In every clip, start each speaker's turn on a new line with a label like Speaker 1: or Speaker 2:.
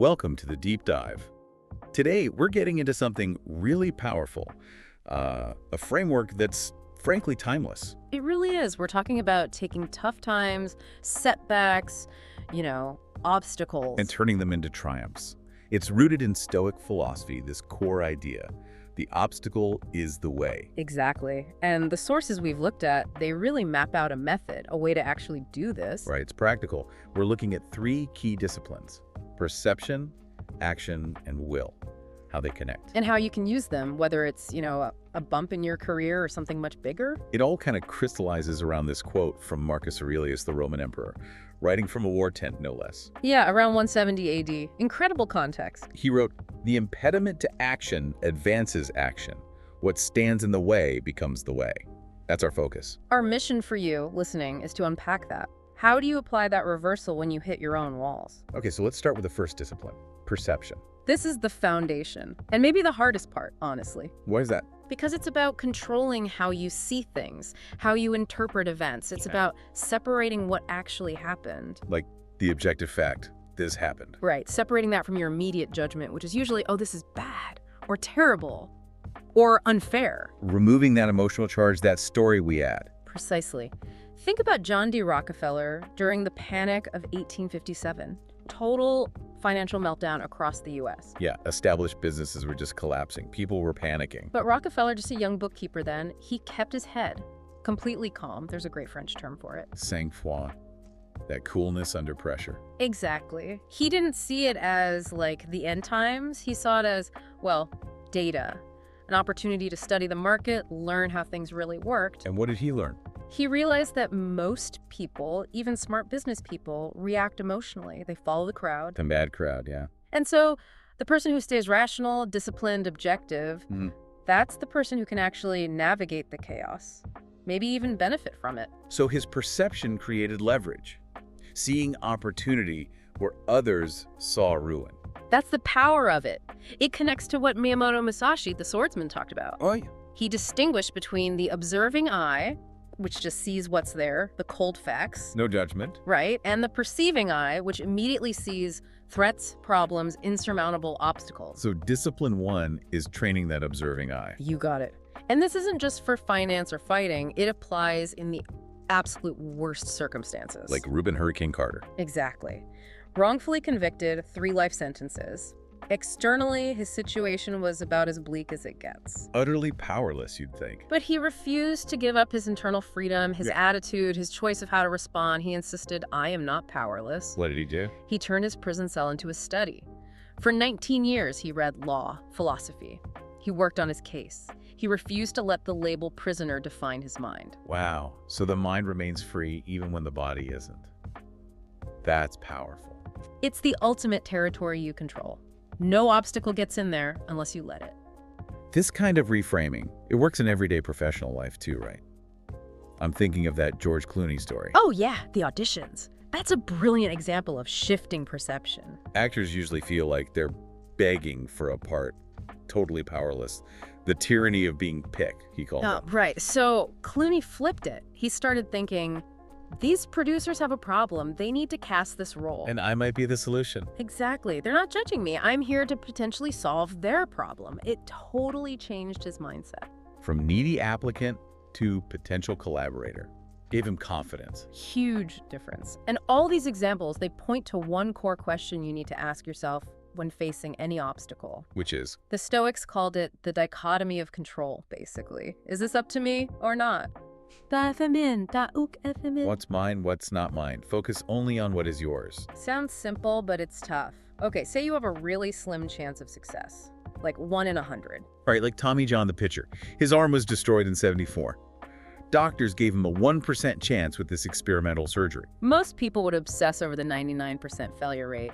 Speaker 1: Welcome to the deep dive. Today, we're getting into something really powerful, a framework that's frankly timeless.
Speaker 2: It really is. We're talking about taking tough times, setbacks, obstacles.
Speaker 1: And turning them into triumphs. It's rooted in Stoic philosophy, this core idea. The obstacle is the way.
Speaker 2: Exactly. And the sources we've looked at, they really map out a method, a way to actually do this.
Speaker 1: Right, it's practical. We're looking at three key disciplines: perception, action, and will. How they connect.
Speaker 2: And how you can use them, whether it's, a bump in your career or something much bigger.
Speaker 1: It all kind of crystallizes around this quote from Marcus Aurelius, the Roman emperor, writing from a war tent, no less.
Speaker 2: Yeah, around 170 AD. Incredible context.
Speaker 1: He wrote, "The impediment to action advances action. What stands in the way becomes the way." That's our focus.
Speaker 2: Our mission for you, listening, is to unpack that. How do you apply that reversal when you hit your own walls?
Speaker 1: Okay, so let's start with the first discipline, perception.
Speaker 2: This is the foundation, and maybe the hardest part, honestly.
Speaker 1: Why is that?
Speaker 2: Because it's about controlling how you see things, how you interpret events. It's about separating what actually happened.
Speaker 1: Like the objective fact, this happened.
Speaker 2: Right, separating that from your immediate judgment, which is usually, oh, this is bad, or terrible, or unfair.
Speaker 1: Removing that emotional charge, that story we add.
Speaker 2: Precisely. Think about John D. Rockefeller during the Panic of 1857. Total financial meltdown across the U.S.
Speaker 1: Yeah, established businesses were just collapsing. People were panicking.
Speaker 2: But Rockefeller, just a young bookkeeper then, he kept his head completely calm. There's a great French term for it.
Speaker 1: Sang-froid, that coolness under pressure.
Speaker 2: Exactly. He didn't see it as like the end times. He saw it as, well, data, an opportunity to study the market, learn how things really worked.
Speaker 1: And what did he learn?
Speaker 2: He realized that most people, even smart business people, react emotionally. They follow the crowd.
Speaker 1: The mad crowd, yeah.
Speaker 2: And so the person who stays rational, disciplined, objective, that's the person who can actually navigate the chaos, maybe even benefit from it.
Speaker 1: So his perception created leverage, seeing opportunity where others saw ruin.
Speaker 2: That's the power of it. It connects to what Miyamoto Musashi, the swordsman, talked about.
Speaker 1: Oh, yeah.
Speaker 2: He distinguished between the observing eye, which just sees what's there, the cold facts.
Speaker 1: No judgment.
Speaker 2: Right, and the perceiving eye, which immediately sees threats, problems, insurmountable obstacles.
Speaker 1: So discipline one is training that observing eye.
Speaker 2: You got it. And this isn't just for finance or fighting. It applies in the absolute worst circumstances.
Speaker 1: Like Reuben Hurricane Carter.
Speaker 2: Exactly. Wrongfully convicted, 3 life sentences. Externally, his situation was about as bleak as it gets.
Speaker 1: Utterly powerless, you'd think.
Speaker 2: But he refused to give up his internal freedom, his attitude, his choice of how to respond. He insisted, I am not powerless.
Speaker 1: What did he do?
Speaker 2: He turned his prison cell into a study. For 19 years, he read law, philosophy. He worked on his case. He refused to let the label prisoner define his mind.
Speaker 1: Wow. So the mind remains free even when the body isn't. That's powerful.
Speaker 2: It's the ultimate territory you control. No obstacle gets in there unless you let it.
Speaker 1: This kind of reframing, it works in everyday professional life too, right? I'm thinking of that George Clooney story.
Speaker 2: Oh yeah, the auditions. That's a brilliant example of shifting perception.
Speaker 1: Actors usually feel like they're begging for a part, totally powerless. The tyranny of being picked, he called it.
Speaker 2: Right. So Clooney flipped it. He started thinking, these producers have a problem. They need to cast this role.
Speaker 1: And I might be the solution.
Speaker 2: Exactly. They're not judging me. I'm here to potentially solve their problem. It totally changed his mindset.
Speaker 1: From needy applicant to potential collaborator. Gave him confidence.
Speaker 2: Huge difference. And all these examples, they point to one core question you need to ask yourself when facing any obstacle.
Speaker 1: Which is?
Speaker 2: The Stoics called it the dichotomy of control, basically. Is this up to me or not?
Speaker 1: What's mine, what's not mine. Focus only on what is yours.
Speaker 2: Sounds simple, but it's tough. Okay, say you have a really slim chance of success, like 1 in 100.
Speaker 1: Right, like Tommy John the pitcher. His arm was destroyed in '74. Doctors gave him a 1% chance with this experimental surgery.
Speaker 2: Most people would obsess over the 99% failure rate.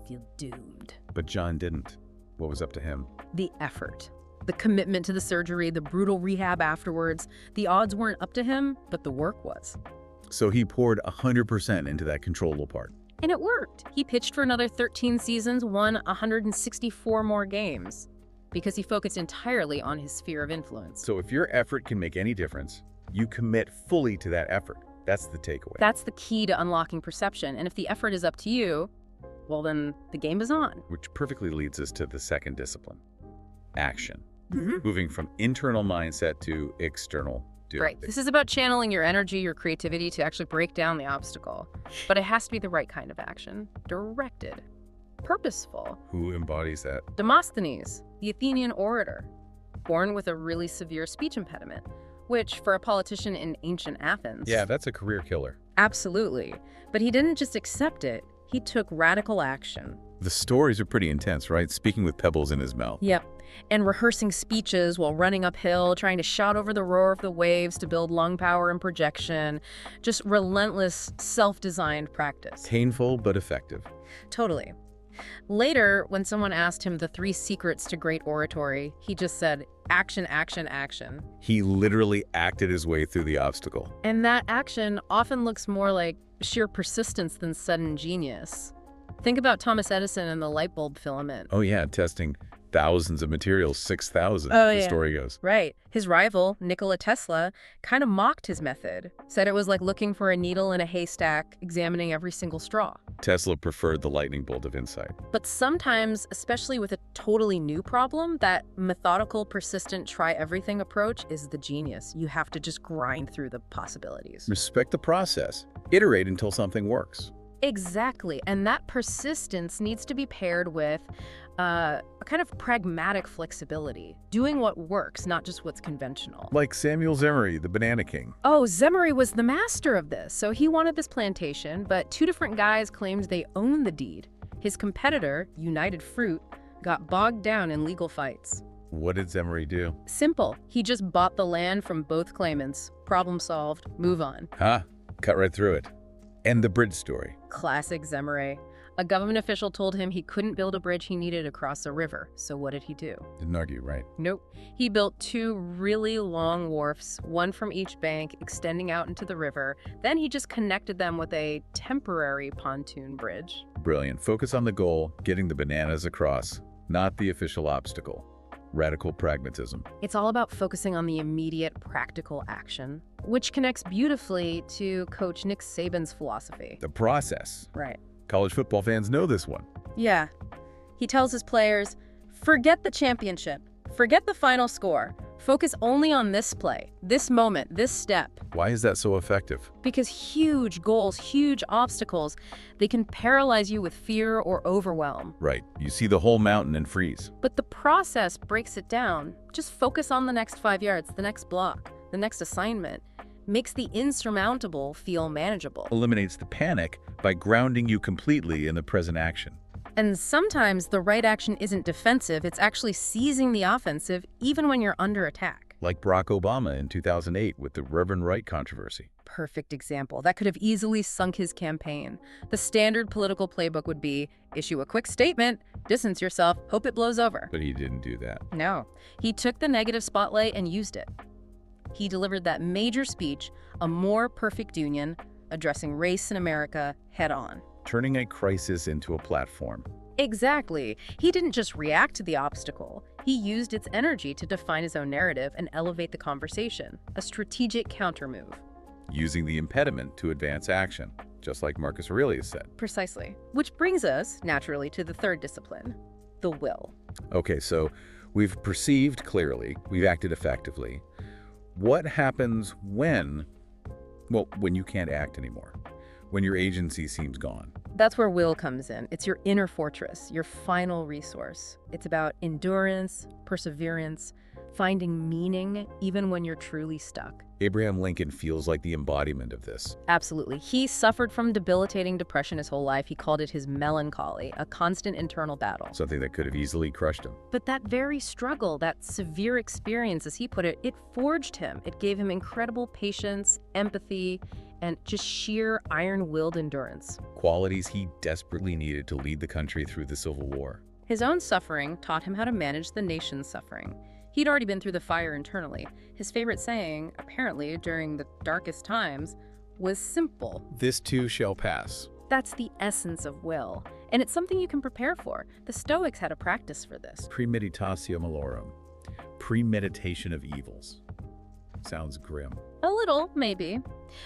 Speaker 2: Feel doomed.
Speaker 1: But John didn't. What was up to him?
Speaker 2: The effort. The commitment to the surgery, the brutal rehab afterwards. The odds weren't up to him, but the work was.
Speaker 1: So he poured 100% into that controllable part.
Speaker 2: And it worked. He pitched for another 13 seasons, won 164 more games, because he focused entirely on his sphere of influence.
Speaker 1: So if your effort can make any difference, you commit fully to that effort. That's the takeaway.
Speaker 2: That's the key to unlocking perception. And if the effort is up to you, well then the game is on.
Speaker 1: Which perfectly leads us to the second discipline, action.
Speaker 2: Mhm.
Speaker 1: Moving from internal mindset to external doing.
Speaker 2: Right. This is about channeling your energy, your creativity to actually break down the obstacle. But it has to be the right kind of action. Directed. Purposeful.
Speaker 1: Who embodies that?
Speaker 2: Demosthenes, the Athenian orator, born with a really severe speech impediment, which for a politician in ancient Athens...
Speaker 1: Yeah, that's a career killer.
Speaker 2: Absolutely. But he didn't just accept it, he took radical action.
Speaker 1: The stories are pretty intense, right? Speaking with pebbles in his mouth.
Speaker 2: Yep. And rehearsing speeches while running uphill, trying to shout over the roar of the waves to build lung power and projection. Just relentless, self-designed practice.
Speaker 1: Painful but effective.
Speaker 2: Totally. Later, when someone asked him the 3 secrets to great oratory, he just said, action, action, action.
Speaker 1: He literally acted his way through the obstacle.
Speaker 2: And that action often looks more like sheer persistence than sudden genius. Think about Thomas Edison and the light bulb filament.
Speaker 1: Oh yeah, testing thousands of materials, 6,000,
Speaker 2: Oh,
Speaker 1: the
Speaker 2: yeah.
Speaker 1: story goes.
Speaker 2: Right. His rival, Nikola Tesla, kind of mocked his method, said it was like looking for a needle in a haystack, examining every single straw.
Speaker 1: Tesla preferred the lightning bolt of insight.
Speaker 2: But sometimes, especially with a totally new problem, that methodical, persistent, try-everything approach is the genius. You have to just grind through the possibilities.
Speaker 1: Respect the process. Iterate until something works.
Speaker 2: Exactly. And that persistence needs to be paired with a kind of pragmatic flexibility, doing what works, not just what's conventional.
Speaker 1: Like Samuel Zemery, the Banana King.
Speaker 2: Oh, Zemery was the master of this. So he wanted this plantation, but 2 different guys claimed they owned the deed. His competitor, United Fruit, got bogged down in legal fights.
Speaker 1: What did Zemery do?
Speaker 2: Simple. He just bought the land from both claimants. Problem solved. Move on.
Speaker 1: Huh? Cut right through it. And the bridge story.
Speaker 2: Classic Zemery. A government official told him he couldn't build a bridge he needed across a river. So what did he do?
Speaker 1: Didn't argue, right?
Speaker 2: Nope. He built 2 really long wharfs, one from each bank, extending out into the river. Then he just connected them with a temporary pontoon bridge.
Speaker 1: Brilliant. Focus on the goal, getting the bananas across, not the official obstacle. Radical pragmatism.
Speaker 2: It's all about focusing on the immediate practical action, which connects beautifully to Coach Nick Saban's philosophy.
Speaker 1: The process.
Speaker 2: Right.
Speaker 1: College football fans know this one.
Speaker 2: Yeah. He tells his players, forget the championship, forget the final score, focus only on this play, this moment, this step.
Speaker 1: Why is that so effective?
Speaker 2: Because huge goals, huge obstacles, they can paralyze you with fear or overwhelm.
Speaker 1: Right. You see the whole mountain and freeze.
Speaker 2: But the process breaks it down. Just focus on the next 5 yards, the next block, the next assignment. Makes the insurmountable feel manageable.
Speaker 1: Eliminates the panic by grounding you completely in the present action.
Speaker 2: And sometimes the right action isn't defensive, it's actually seizing the offensive even when you're under attack.
Speaker 1: Like Barack Obama in 2008 with the Reverend Wright controversy.
Speaker 2: Perfect example. That could have easily sunk his campaign. The standard political playbook would be, issue a quick statement, distance yourself, hope it blows over.
Speaker 1: But he didn't do that.
Speaker 2: No. He took the negative spotlight and used it. He delivered that major speech, A More Perfect Union, addressing race in America head-on.
Speaker 1: Turning a crisis into a platform.
Speaker 2: Exactly. He didn't just react to the obstacle. He used its energy to define his own narrative and elevate the conversation. A strategic countermove.
Speaker 1: Using the impediment to advance action, just like Marcus Aurelius said.
Speaker 2: Precisely. Which brings us, naturally, to the third discipline, the will.
Speaker 1: Okay, so we've perceived clearly, we've acted effectively. What happens when you can't act anymore? When your agency seems gone?
Speaker 2: That's where will comes in. It's your inner fortress, your final resource. It's about endurance, perseverance, finding meaning even when you're truly stuck.
Speaker 1: Abraham Lincoln feels like the embodiment of this.
Speaker 2: Absolutely. He suffered from debilitating depression his whole life. He called it his melancholy, a constant internal battle.
Speaker 1: Something that could have easily crushed him.
Speaker 2: But that very struggle, that severe experience, as he put it, it forged him. It gave him incredible patience, empathy, and just sheer iron-willed endurance.
Speaker 1: Qualities he desperately needed to lead the country through the Civil War.
Speaker 2: His own suffering taught him how to manage the nation's suffering. He'd already been through the fire internally. His favorite saying, apparently during the darkest times, was simple.
Speaker 1: This too shall pass.
Speaker 2: That's the essence of will, and it's something you can prepare for. The Stoics had a practice for this.
Speaker 1: Premeditatio malorum. Premeditation of evils. Sounds grim.
Speaker 2: A little, maybe.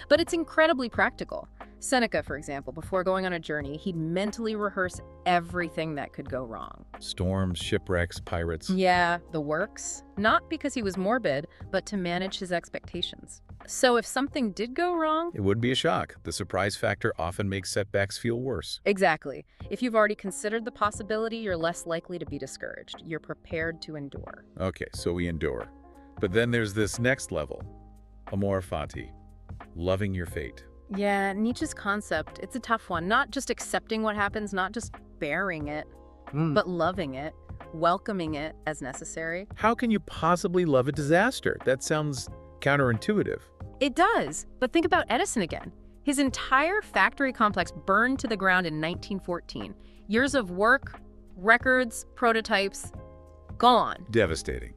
Speaker 2: But it's incredibly practical. Seneca, for example, before going on a journey, he'd mentally rehearse everything that could go wrong.
Speaker 1: Storms, shipwrecks, pirates.
Speaker 2: Yeah, the works. Not because he was morbid, but to manage his expectations. So if something did go wrong...
Speaker 1: It would be a shock. The surprise factor often makes setbacks feel worse.
Speaker 2: Exactly. If you've already considered the possibility, you're less likely to be discouraged. You're prepared to endure.
Speaker 1: Okay, so we endure. But then there's this next level. Amor fati. Loving your fate.
Speaker 2: Yeah, Nietzsche's concept, it's a tough one. Not just accepting what happens, not just bearing it, but loving it, welcoming it as necessary.
Speaker 1: How can you possibly love a disaster? That sounds counterintuitive.
Speaker 2: It does, but think about Edison again. His entire factory complex burned to the ground in 1914. Years of work, records, prototypes, gone.
Speaker 1: Devastating.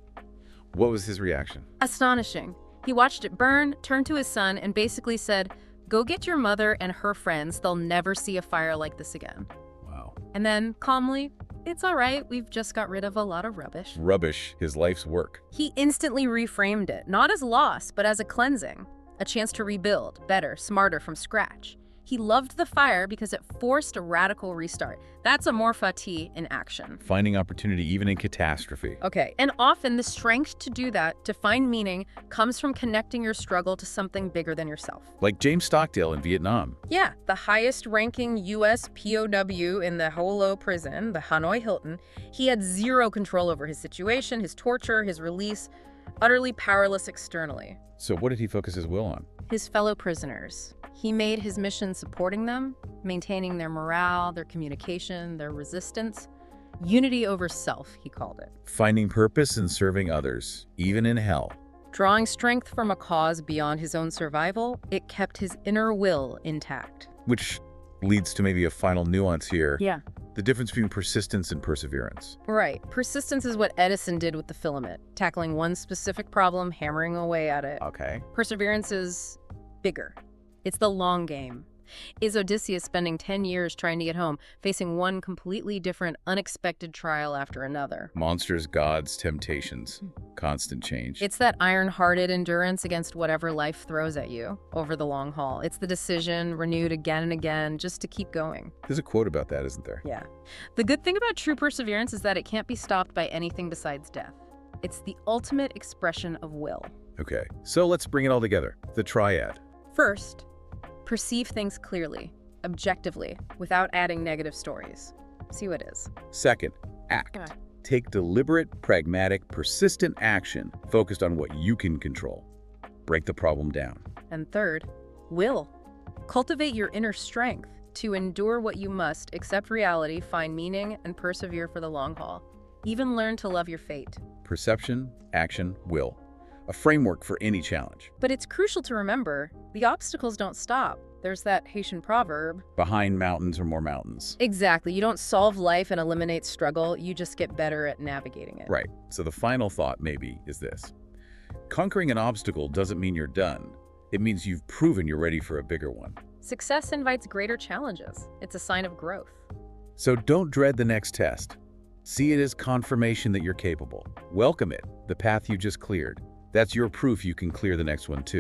Speaker 1: What was his reaction?
Speaker 2: Astonishing. He watched it burn, turned to his son, and basically said, "Go get your mother and her friends. They'll never see a fire like this again."
Speaker 1: Wow.
Speaker 2: And then, calmly, "It's all right. We've just got rid of a lot of rubbish."
Speaker 1: Rubbish, his life's work.
Speaker 2: He instantly reframed it, not as loss, but as a cleansing, a chance to rebuild, better, smarter, from scratch. He loved the fire because it forced a radical restart. That's amor fati in action.
Speaker 1: Finding opportunity even in catastrophe.
Speaker 2: Okay, and often the strength to do that, to find meaning, comes from connecting your struggle to something bigger than yourself.
Speaker 1: Like James Stockdale in Vietnam.
Speaker 2: Yeah, the highest-ranking U.S. POW in the Ho Lo prison, the Hanoi Hilton, he had zero control over his situation, his torture, his release, utterly powerless externally.
Speaker 1: So what did he focus his will on?
Speaker 2: His fellow prisoners. He made his mission supporting them, maintaining their morale, their communication, their resistance. Unity over self, he called it.
Speaker 1: Finding purpose in serving others, even in hell.
Speaker 2: Drawing strength from a cause beyond his own survival, it kept his inner will intact.
Speaker 1: Which leads to maybe a final nuance here.
Speaker 2: Yeah.
Speaker 1: The difference between persistence and perseverance.
Speaker 2: Right. Persistence is what Edison did with the filament, tackling one specific problem, hammering away at it.
Speaker 1: Okay.
Speaker 2: Perseverance is bigger. It's the long game. Is Odysseus spending 10 years trying to get home, facing one completely different, unexpected trial after another?
Speaker 1: Monsters, gods, temptations, constant change.
Speaker 2: It's that iron-hearted endurance against whatever life throws at you over the long haul. It's the decision, renewed again and again, just to keep going.
Speaker 1: There's a quote about that, isn't there?
Speaker 2: Yeah. The good thing about true perseverance is that it can't be stopped by anything besides death. It's the ultimate expression of will.
Speaker 1: Okay, so let's bring it all together. The triad.
Speaker 2: First, perceive things clearly, objectively, without adding negative stories. See what is.
Speaker 1: Second, act.
Speaker 2: Okay.
Speaker 1: Take deliberate, pragmatic, persistent action focused on what you can control. Break the problem down.
Speaker 2: And third, will. Cultivate your inner strength to endure what you must, accept reality, find meaning, and persevere for the long haul. Even learn to love your fate.
Speaker 1: Perception, action, will. A framework for any challenge.
Speaker 2: But it's crucial to remember, the obstacles don't stop. There's that Haitian proverb.
Speaker 1: Behind mountains are more mountains.
Speaker 2: Exactly. You don't solve life and eliminate struggle. You just get better at navigating it.
Speaker 1: Right. So the final thought maybe is this. Conquering an obstacle doesn't mean you're done. It means you've proven you're ready for a bigger one.
Speaker 2: Success invites greater challenges. It's a sign of growth.
Speaker 1: So don't dread the next test. See it as confirmation that you're capable. Welcome it, the path you just cleared. That's your proof you can clear the next one too.